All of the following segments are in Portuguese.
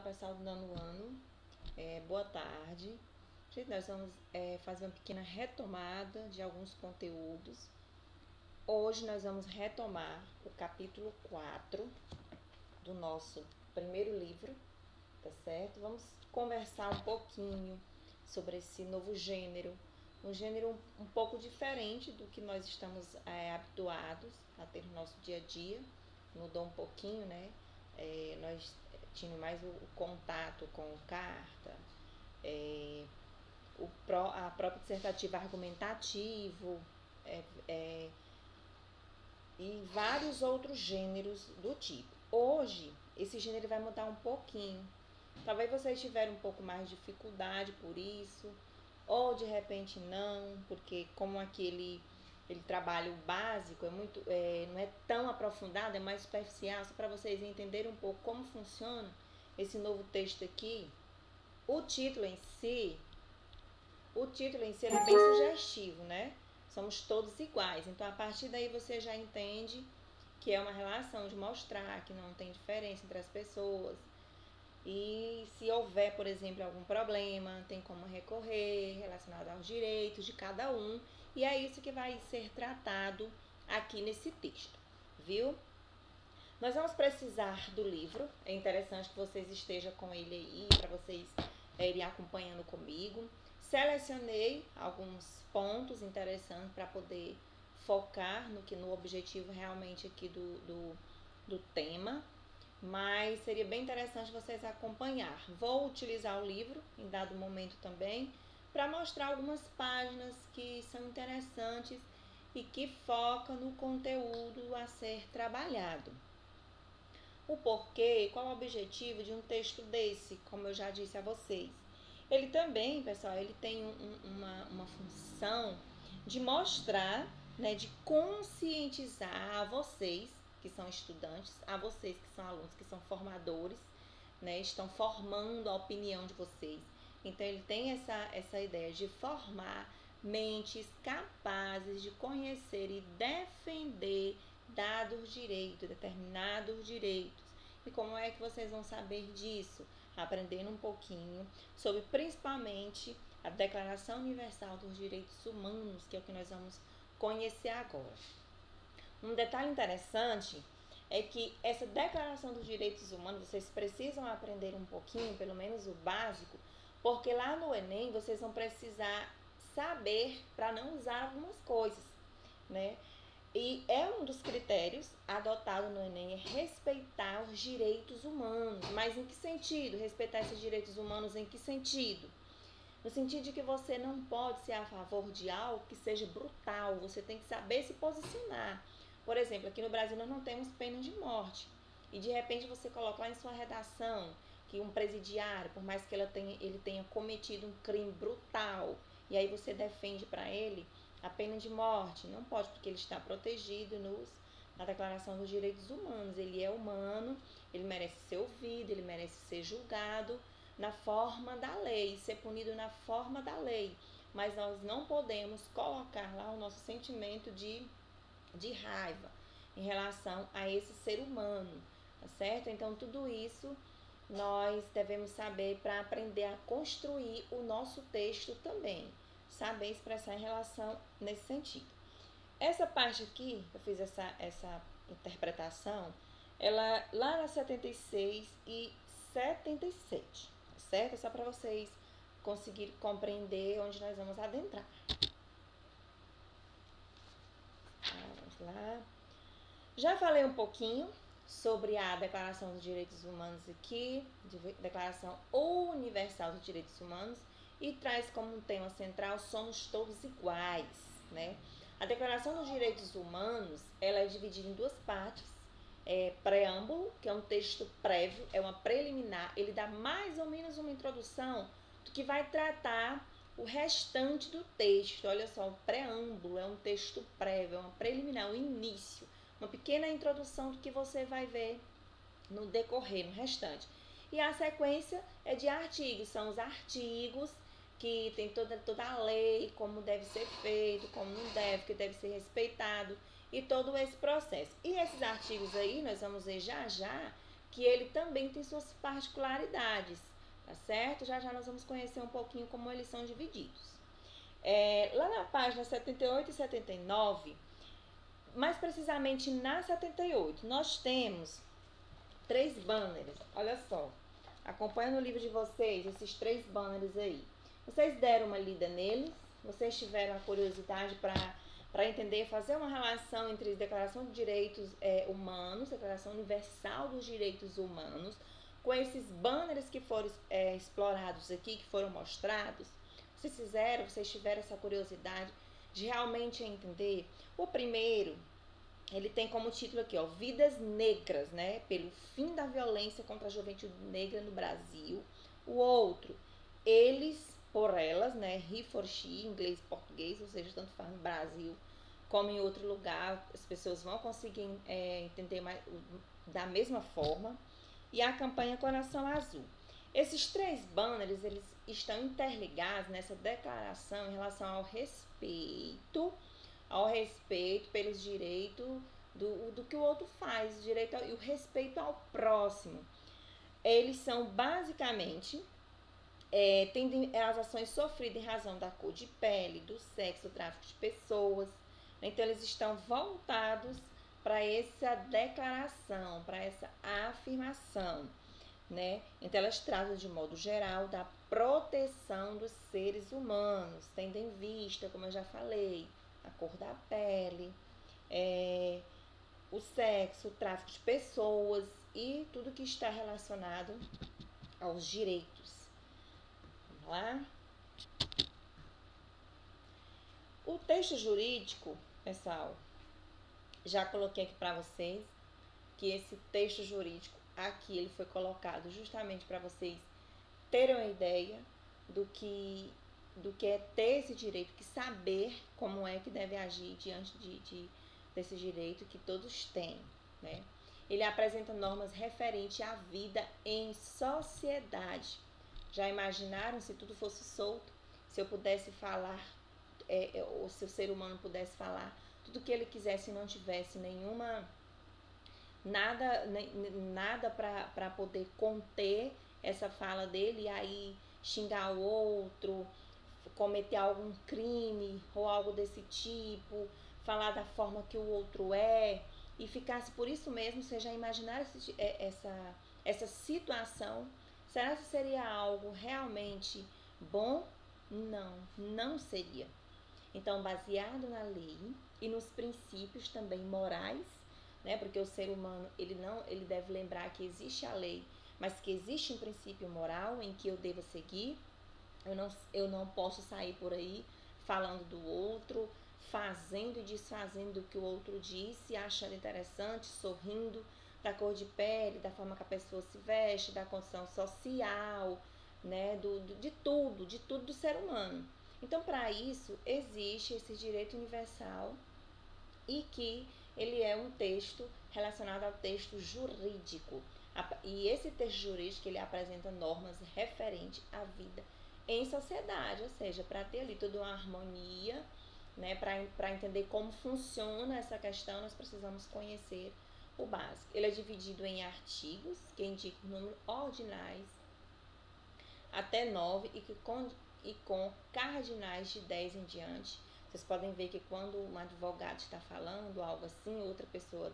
Olá pessoal do nono ano, boa tarde. Gente, nós vamos fazer uma pequena retomada de alguns conteúdos. Hoje nós vamos retomar o capítulo 4 do nosso primeiro livro, tá certo? Vamos conversar um pouquinho sobre esse novo gênero, um gênero um pouco diferente do que nós estamos habituados a ter no nosso dia a dia. Mudou um pouquinho, né? Nós tínhamos mais o contato com carta, a própria dissertativa argumentativo, e vários outros gêneros do tipo. Hoje, esse gênero vai mudar um pouquinho. Talvez vocês tiveram um pouco mais de dificuldade por isso, ou de repente não, porque como aquele trabalho básico não é tão aprofundado, é mais superficial, só para vocês entenderem um pouco como funciona esse novo texto aqui. O título em si ele é bem sugestivo, né? Somos todos iguais. Então, a partir daí você já entende que é uma relação de mostrar que não tem diferença entre as pessoas. E se houver, por exemplo, algum problema, tem como recorrer relacionado aos direitos de cada um. E é isso que vai ser tratado aqui nesse texto, viu? Nós vamos precisar do livro. É interessante que vocês estejam com ele aí, para vocês irem acompanhando comigo. Selecionei alguns pontos interessantes para poder focar no objetivo realmente aqui do tema. Mas seria bem interessante vocês acompanhar. Vou utilizar o livro em dado momento também para mostrar algumas páginas que são interessantes e que focam no conteúdo a ser trabalhado. O porquê, qual o objetivo de um texto desse, como eu já disse a vocês. Ele também, pessoal, ele tem uma função de mostrar, né, de conscientizar a vocês que são estudantes, a vocês que são alunos, que são formadores, né, estão formando a opinião de vocês. Então, ele tem essa ideia de formar mentes capazes de conhecer e defender dados direitos, determinados direitos. E como é que vocês vão saber disso? Aprendendo um pouquinho sobre principalmente a Declaração Universal dos Direitos Humanos, que é o que nós vamos conhecer agora. Um detalhe interessante é que essa Declaração dos Direitos Humanos, vocês precisam aprender um pouquinho, pelo menos o básico, porque lá no Enem vocês vão precisar saber para não usar algumas coisas, né? E é um dos critérios adotado no Enem, é respeitar os direitos humanos. Mas em que sentido? Respeitar esses direitos humanos em que sentido? No sentido de que você não pode ser a favor de algo que seja brutal, você tem que saber se posicionar. Por exemplo, aqui no Brasil nós não temos pena de morte. E de repente você coloca lá em sua redação que um presidiário, por mais que ele tenha cometido um crime brutal, e aí você defende para ele a pena de morte. Não pode, porque ele está protegido na Declaração dos Direitos Humanos. Ele é humano, ele merece ser ouvido, ele merece ser julgado na forma da lei, ser punido na forma da lei. Mas nós não podemos colocar lá o nosso sentimento de raiva em relação a esse ser humano, tá certo? Então, tudo isso nós devemos saber para aprender a construir o nosso texto também. Saber expressar em relação nesse sentido. Essa parte aqui, eu fiz essa interpretação, ela lá na 76 e 77, certo? Só para vocês conseguirem compreender onde nós vamos adentrar. Vamos lá. Já falei um pouquinho sobre a Declaração dos Direitos Humanos aqui, Declaração Universal dos Direitos Humanos, e traz como um tema central somos todos iguais, né? A Declaração dos Direitos Humanos, ela é dividida em duas partes. Preâmbulo, que é um texto prévio, é uma preliminar, ele dá mais ou menos uma introdução do que vai tratar o restante do texto. Olha só, o preâmbulo é um texto prévio, é uma preliminar, um início, uma pequena introdução do que você vai ver no decorrer, no restante. E a sequência é de artigos, são os artigos que tem toda a lei, como deve ser feito, como não deve, que deve ser respeitado, e todo esse processo. E esses artigos aí, nós vamos ver já que ele também tem suas particularidades, tá certo? Já já nós vamos conhecer um pouquinho como eles são divididos. Lá na página 78 e 79, mais precisamente na 78, nós temos 3 banners. Olha só, acompanha no livro de vocês esses 3 banners aí. Vocês deram uma lida neles? Vocês tiveram a curiosidade para entender, fazer uma relação entre a Declaração de Direitos Humanos, Declaração Universal dos Direitos Humanos, com esses banners que foram explorados aqui, que foram mostrados? Vocês tiveram essa curiosidade de realmente entender? O primeiro, ele tem como título aqui, ó, Vidas Negras, né? Pelo fim da violência contra a juventude negra no Brasil. O outro, Eles por Elas, né? He for She, inglês e português, ou seja, tanto faz no Brasil como em outro lugar, as pessoas vão conseguir entender mais, da mesma forma. E a campanha Coração Azul. Esses 3 banners, eles estão interligados nessa declaração em relação ao respeito pelos direitos do que o outro faz, direito e o respeito ao próximo. Eles são basicamente tendo as ações sofridas em razão da cor de pele, do sexo, do tráfico de pessoas. Então, eles estão voltados para essa declaração, para essa afirmação, né? Então, elas tratam de modo geral da proteção dos seres humanos, tendo em vista, como eu já falei, a cor da pele, o sexo, o tráfico de pessoas e tudo que está relacionado aos direitos. Vamos lá? O texto jurídico, pessoal, já coloquei aqui para vocês que esse texto jurídico aqui ele foi colocado justamente para vocês terem uma ideia do que é ter esse direito, que saber como é que deve agir diante desse direito que todos têm, né? Ele apresenta normas referentes à vida em sociedade. Já imaginaram se tudo fosse solto? Se eu pudesse falar, ou se o ser humano pudesse falar tudo que ele quisesse e não tivesse nada para poder conter essa fala dele e aí xingar o outro, cometer algum crime ou algo desse tipo, falar da forma que o outro e ficasse por isso mesmo? Você já imaginaram essa situação? Será que seria algo realmente bom? Não seria. Então, baseado na lei e nos princípios também morais, né? Porque o ser humano ele deve lembrar que existe a lei, mas que existe um princípio moral em que eu devo seguir. Eu não posso sair por aí falando do outro, fazendo e desfazendo do que o outro disse, achando interessante, sorrindo da cor de pele, da forma que a pessoa se veste, da condição social, né? De tudo do ser humano. Então, para isso, existe esse direito universal e que ele é um texto relacionado ao texto jurídico. E esse texto jurídico, ele apresenta normas referentes à vida em sociedade, ou seja, para ter ali toda uma harmonia, né, para entender como funciona essa questão, nós precisamos conhecer o básico. Ele é dividido em artigos, que indicam o número ordinais até 9 e com cardinais de 10 em diante. Vocês podem ver que quando um advogado está falando algo assim, outra pessoa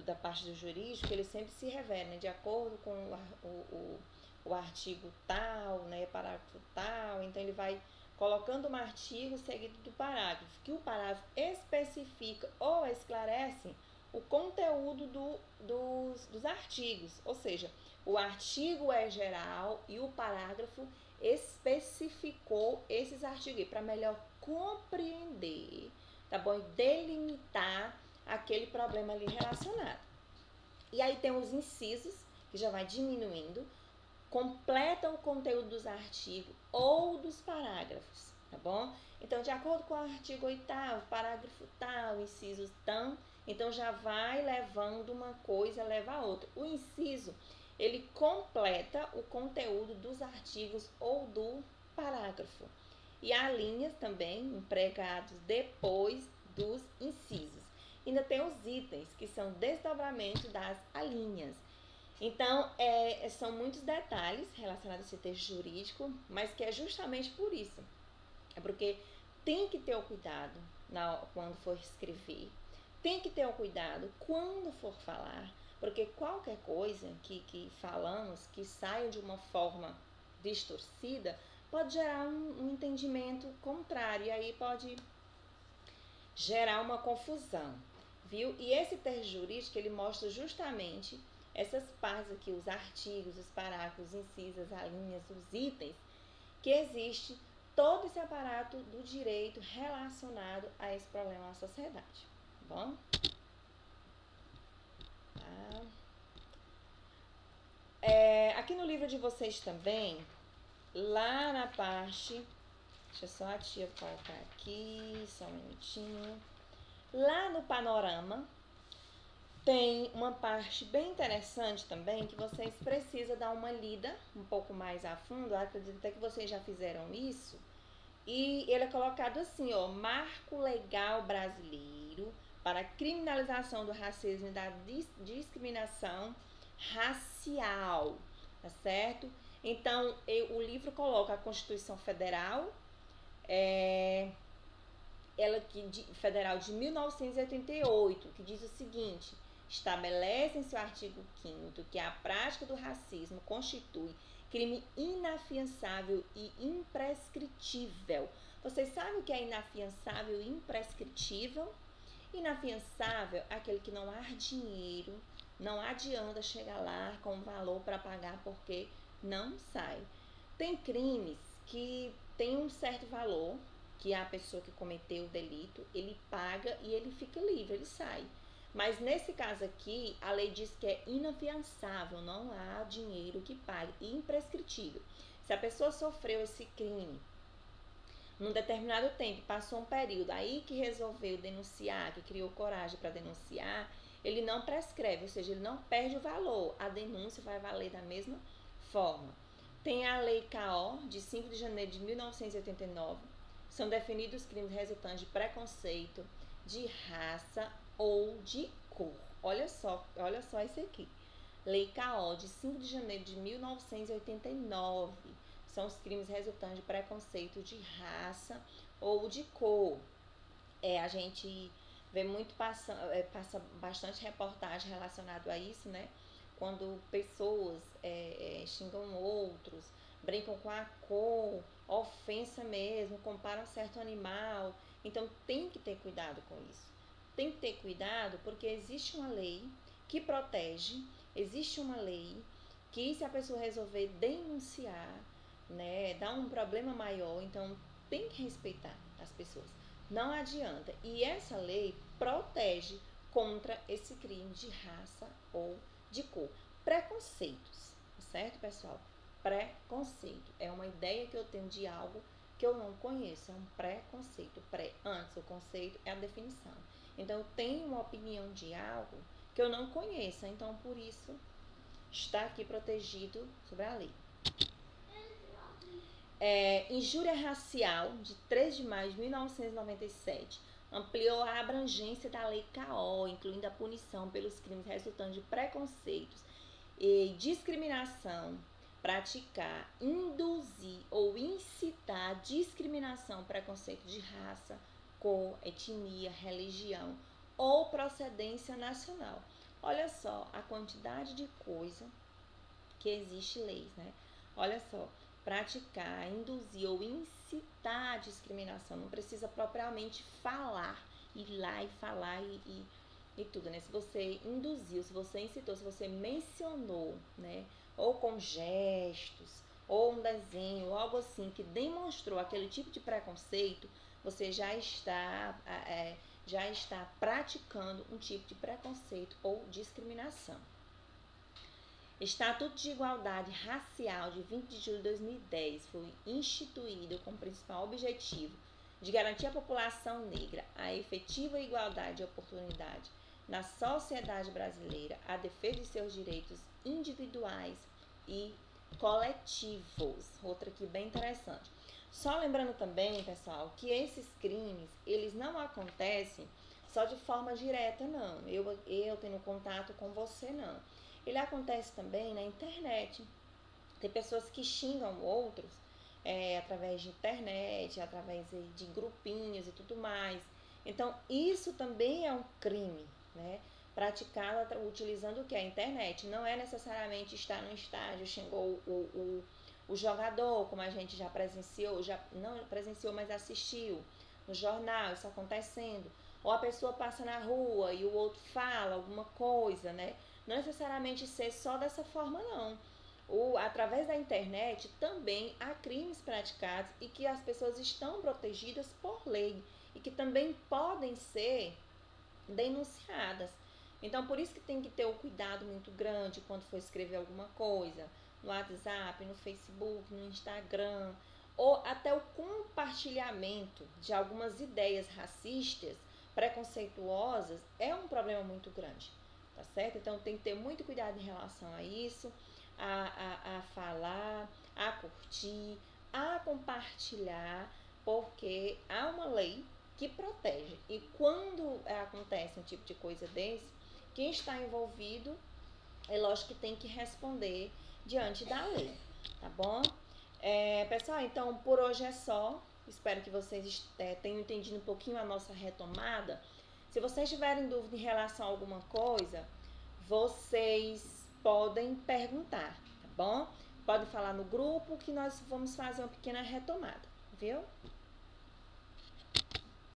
da parte do jurídico, ele sempre se revela, né, de acordo com o artigo tal, né, parágrafo tal. Então, ele vai colocando um artigo seguido do parágrafo, que o parágrafo especifica ou esclarece o conteúdo dos artigos, ou seja, o artigo é geral e o parágrafo especificou esses artigos para melhor compreender, tá bom? E delimitar aquele problema ali relacionado. E aí tem os incisos, que já vai diminuindo, completam o conteúdo dos artigos ou dos parágrafos, tá bom? Então, de acordo com o artigo 8º, parágrafo tal, incisos tão, então já vai levando uma coisa, leva a outra. O inciso, ele completa o conteúdo dos artigos ou do parágrafo. E há linhas também empregados depois dos incisos. Ainda tem os itens, que são desdobramento das alíneas. Então, são muitos detalhes relacionados a esse texto jurídico, mas que é justamente por isso. É porque tem que ter o cuidado quando for escrever, tem que ter o cuidado quando for falar, porque qualquer coisa que falamos que saia de uma forma distorcida pode gerar um entendimento contrário, e aí pode gerar uma confusão, viu? E esse texto jurídico, ele mostra justamente essas partes aqui, os artigos, os parágrafos, os incisos, as linhas, os itens, que existe todo esse aparato do direito relacionado a esse problema na sociedade, tá bom? Tá. Aqui no livro de vocês também, lá na parte, deixa só a tia colocar aqui, só um minutinho. Lá no panorama, tem uma parte bem interessante também que vocês precisam dar uma lida um pouco mais a fundo. Eu acredito até que vocês já fizeram isso. E ele é colocado assim, ó, Marco Legal Brasileiro para a criminalização do racismo e da discriminação racial, tá certo? Então, o livro coloca a Constituição Federal, Federal de 1988, que diz o seguinte: estabelece em seu artigo 5º que a prática do racismo constitui crime inafiançável e imprescritível. Vocês sabem o que é inafiançável e imprescritível? Inafiançável é aquele que não há dinheiro, não adianta chegar lá com valor para pagar porque não sai. Tem crimes que têm um certo valor, que a pessoa que cometeu o delito, ele paga e ele fica livre, ele sai. Mas nesse caso aqui, a lei diz que é inafiançável, não há dinheiro que pague, imprescritível. Se a pessoa sofreu esse crime num determinado tempo, passou um período, aí que resolveu denunciar, que criou coragem para denunciar, ele não prescreve, ou seja, ele não perde o valor, a denúncia vai valer da mesma forma. Tem a Lei CAO, de 5 de janeiro de 1989, são definidos crimes resultantes de preconceito, de raça ou de cor. Olha só isso aqui. Lei CAO, de 5 de janeiro de 1989, são os crimes resultantes de preconceito de raça ou de cor. A gente vê muito, passa bastante reportagem relacionado a isso, né? Quando pessoas xingam outros, brincam com a cor, ofensa mesmo, comparam certo animal. Então tem que ter cuidado com isso. Tem que ter cuidado porque existe uma lei que protege, existe uma lei que, se a pessoa resolver denunciar, né, dá um problema maior, então tem que respeitar as pessoas. Não adianta. E essa lei protege contra esse crime de raça ou de cor. Preconceitos, certo, pessoal? Preconceito é uma ideia que eu tenho de algo que eu não conheço, é um preconceito. Antes, o conceito é a definição. Então, eu tenho uma opinião de algo que eu não conheço, então por isso está aqui protegido sobre a lei. Injúria racial, de 3 de maio de 1997, ampliou a abrangência da Lei CAO, incluindo a punição pelos crimes resultantes de preconceitos e discriminação, praticar, induzir ou incitar discriminação, preconceito de raça, cor, etnia, religião ou procedência nacional. Olha só a quantidade de coisa que existe leis, né? Olha só, praticar, induzir ou incitar a discriminação. Não precisa propriamente falar, ir lá e falar e tudo, né? Se você induziu, se você incitou, se você mencionou, né? Ou com gestos, ou um desenho, ou algo assim, que demonstrou aquele tipo de preconceito, você já está praticando um tipo de preconceito ou discriminação. Estatuto de Igualdade Racial de 20 de julho de 2010 foi instituído com o principal objetivo de garantir à população negra a efetiva igualdade de oportunidade na sociedade brasileira, a defesa de seus direitos individuais e coletivos. Outra aqui bem interessante. Só lembrando também, pessoal, que esses crimes, eles não acontecem só de forma direta, não. Eu tendo contato com você, não. ele acontece também na internet. Tem pessoas que xingam outros através de internet, através de grupinhos e tudo mais. Então, isso também é um crime, né? Praticado utilizando o que? A internet. Não é necessariamente estar no estádio, xingou o jogador, como a gente já presenciou, já não presenciou, mas assistiu no jornal, isso acontecendo. Ou a pessoa passa na rua e o outro fala alguma coisa, né? Não necessariamente ser só dessa forma, não. Através da internet também há crimes praticados e que as pessoas estão protegidas por lei e que também podem ser denunciadas. Então, por isso que tem que ter um cuidado muito grande quando for escrever alguma coisa no WhatsApp, no Facebook, no Instagram, ou até o compartilhamento de algumas ideias racistas, preconceituosas, é um problema muito grande, tá certo? Então, tem que ter muito cuidado em relação a isso, a falar, a curtir, a compartilhar, porque há uma lei que protege. E quando acontece um tipo de coisa desse, quem está envolvido, é lógico que tem que responder diante da lei, tá bom? Pessoal, então por hoje é só. Espero que vocês tenham entendido um pouquinho a nossa retomada. Se vocês tiverem dúvida em relação a alguma coisa, vocês podem perguntar, tá bom? Podem falar no grupo que nós vamos fazer uma pequena retomada, viu?